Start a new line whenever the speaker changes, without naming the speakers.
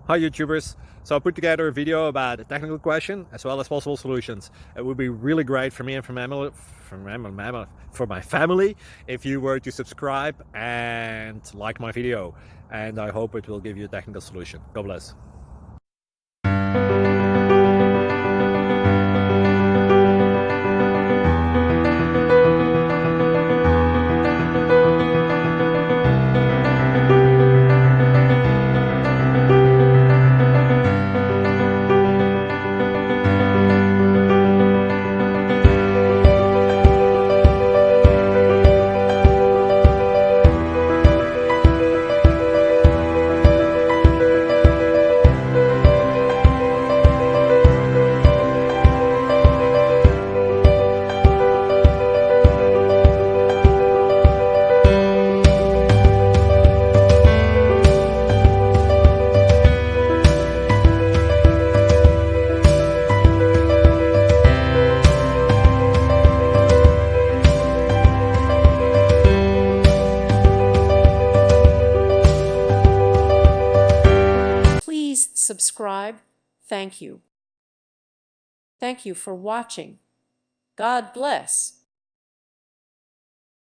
Hi YouTubers! So I put together a video about a technical question as well as possible solutions. It would be really great for me and for my family if you were to subscribe and like my video, and I hope it will give you a technical solution. God bless.
Please subscribe. Thank you. Thank you for watching. God bless.